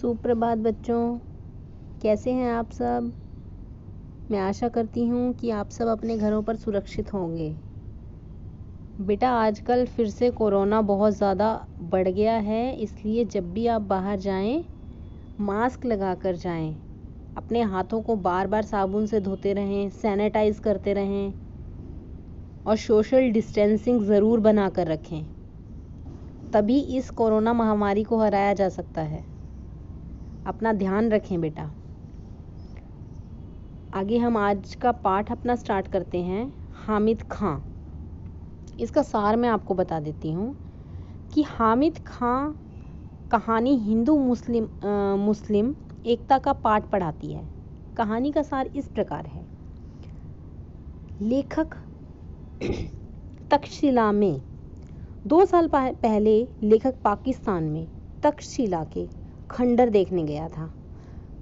सुप्रभात बच्चों, कैसे हैं आप सब। मैं आशा करती हूँ कि आप सब अपने घरों पर सुरक्षित होंगे। बेटा आजकल फिर से कोरोना बहुत ज़्यादा बढ़ गया है, इसलिए जब भी आप बाहर जाएं मास्क लगा कर जाएं। अपने हाथों को बार बार साबुन से धोते रहें, सैनिटाइज करते रहें और सोशल डिस्टेंसिंग ज़रूर बना कर रखें, तभी इस कोरोना महामारी को हराया जा सकता है। अपना ध्यान रखें बेटा। आगे हम आज का पाठ अपना स्टार्ट करते हैं। हामिद खां। इसका सार मैं आपको बता देती हूँ कि हामिद खां कहानी हिंदू मुस्लिम एकता का पाठ पढ़ाती है। कहानी का सार इस प्रकार है। लेखक तक्षशिला में 2 साल पहले लेखक पाकिस्तान में तक्षशिला के खंडर देखने गया था।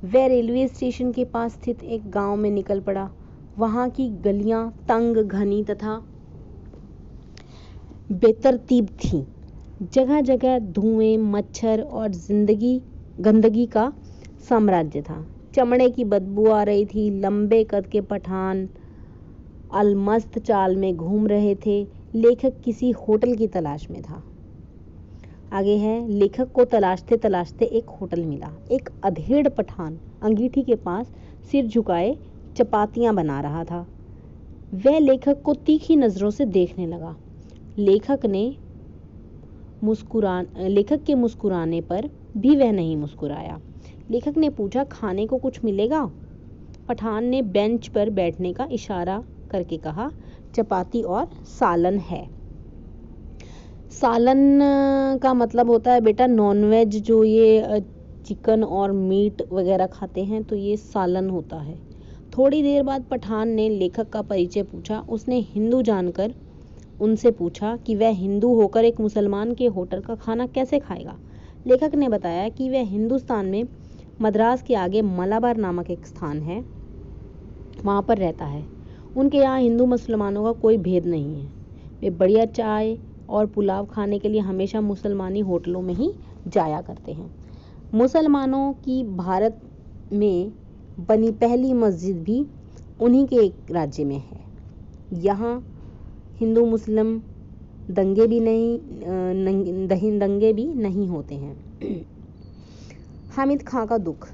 वह रेलवे स्टेशन के पास स्थित एक गांव में निकल पड़ा। वहां की गलियां तंग, घनी तथा बेतरतीब थीं। जगह जगह धुएं, मच्छर और गंदगी का साम्राज्य था। चमड़े की बदबू आ रही थी। लंबे कद के पठान अलमस्त चाल में घूम रहे थे। लेखक किसी होटल की तलाश में था। आगे है, लेखक को तलाशते तलाशते एक होटल मिला। एक अधेड़ पठान अंगीठी के पास सिर झुकाए चपातियां बना रहा था। वह लेखक को तीखी नजरों से देखने लगा। लेखक के मुस्कुराने पर भी वह नहीं मुस्कुराया। लेखक ने पूछा, खाने को कुछ मिलेगा? पठान ने बेंच पर बैठने का इशारा करके कहा, चपाती और सालन है। सालन का मतलब होता है बेटा नॉनवेज, जो ये चिकन और मीट वगैरह खाते हैं तो ये सालन होता है। थोड़ी देर बाद पठान ने लेखक का परिचय पूछा। उसने हिंदू जानकर उनसे पूछा कि वह हिंदू होकर एक मुसलमान के होटल का खाना कैसे खाएगा। लेखक ने बताया कि वह हिंदुस्तान में मद्रास के आगे मलाबार नामक एक स्थान है, वहाँ पर रहता है। उनके यहाँ हिंदू मुसलमानों का कोई भेद नहीं है। वे बढ़िया चाय और पुलाव खाने के लिए हमेशा मुसलमानी होटलों में ही जाया करते हैं। मुसलमानों की भारत में बनी पहली मस्जिद भी उन्हीं के एक राज्य में है। यहाँ हिंदू मुस्लिम दंगे भी नहीं होते हैं। हामिद खां का दुख।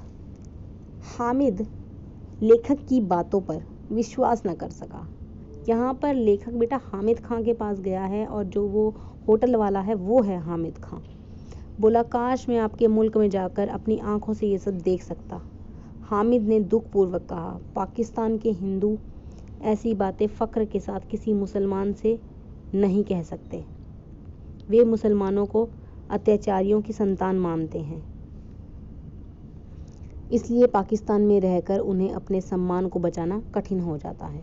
हामिद लेखक की बातों पर विश्वास न कर सका। यहाँ पर लेखक बेटा हामिद खां के पास गया है और जो वो होटल वाला है वो है हामिद खां। बोला, काश मैं आपके मुल्क में जाकर अपनी आंखों से ये सब देख सकता। हामिद ने दुख पूर्वक कहा, पाकिस्तान के हिंदू ऐसी बातें फख्र के साथ किसी मुसलमान से नहीं कह सकते। वे मुसलमानों को अत्याचारियों की संतान मानते हैं, इसलिए पाकिस्तान में रहकर उन्हें अपने सम्मान को बचाना कठिन हो जाता है।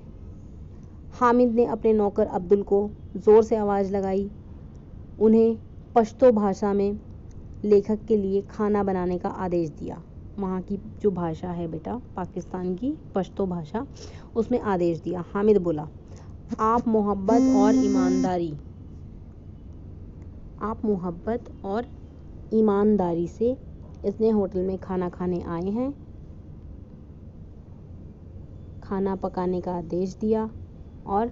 हामिद ने अपने नौकर अब्दुल को जोर से आवाज़ लगाई। उन्हें पश्तो भाषा में लेखक के लिए खाना बनाने का आदेश दिया। वहाँ की जो भाषा है बेटा पाकिस्तान की पश्तो भाषा, उसमें आदेश दिया। हामिद बोला, आप मोहब्बत और ईमानदारी से इसने होटल में खाना खाने आए हैं। खाना पकाने का आदेश दिया और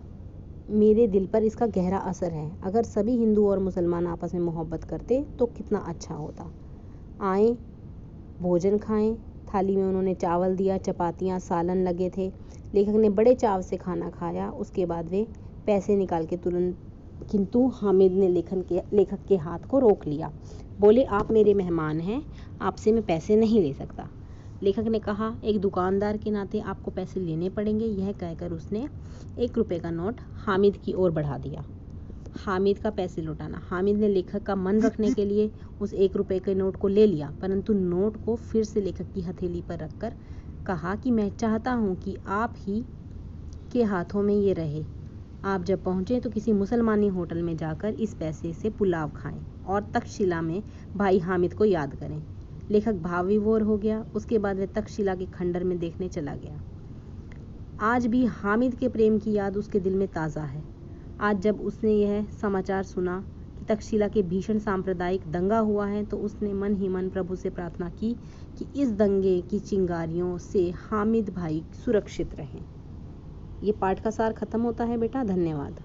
मेरे दिल पर इसका गहरा असर है। अगर सभी हिंदू और मुसलमान आपस में मोहब्बत करते तो कितना अच्छा होता। आए, भोजन खाएं। थाली में उन्होंने चावल दिया, चपातियाँ, सालन लगे थे। लेखक ने बड़े चाव से खाना खाया। उसके बाद वे पैसे निकाल के तुरंत, किंतु हामिद ने लेखक के हाथ को रोक लिया। बोले, आप मेरे मेहमान हैं, आपसे मैं पैसे नहीं ले सकता। लेखक ने कहा, एक दुकानदार के नाते आपको पैसे लेने पड़ेंगे। यह कहकर उसने 1 रुपये का नोट हामिद की ओर बढ़ा दिया। हामिद का पैसे लौटाना। हामिद ने लेखक का मन रखने के लिए उस 1 रुपये के नोट को ले लिया, परंतु नोट को फिर से लेखक की हथेली पर रखकर कहा कि मैं चाहता हूँ कि आप ही के हाथों में ये रहे। आप जब पहुँचे तो किसी मुसलमानी होटल में जाकर इस पैसे से पुलाव खाएं और तक्षशिला में भाई हामिद को याद करें। लेखक भाव विभोर हो गया। उसके बाद वह तक्षशिला के खंडर में देखने चला गया। आज भी हामिद के प्रेम की याद उसके दिल में ताज़ा है। आज जब उसने यह समाचार सुना कि तक्षशिला के भीषण सांप्रदायिक दंगा हुआ है तो उसने मन ही मन प्रभु से प्रार्थना की कि इस दंगे की चिंगारियों से हामिद भाई सुरक्षित रहें। ये पाठ का सार खत्म होता है बेटा। धन्यवाद।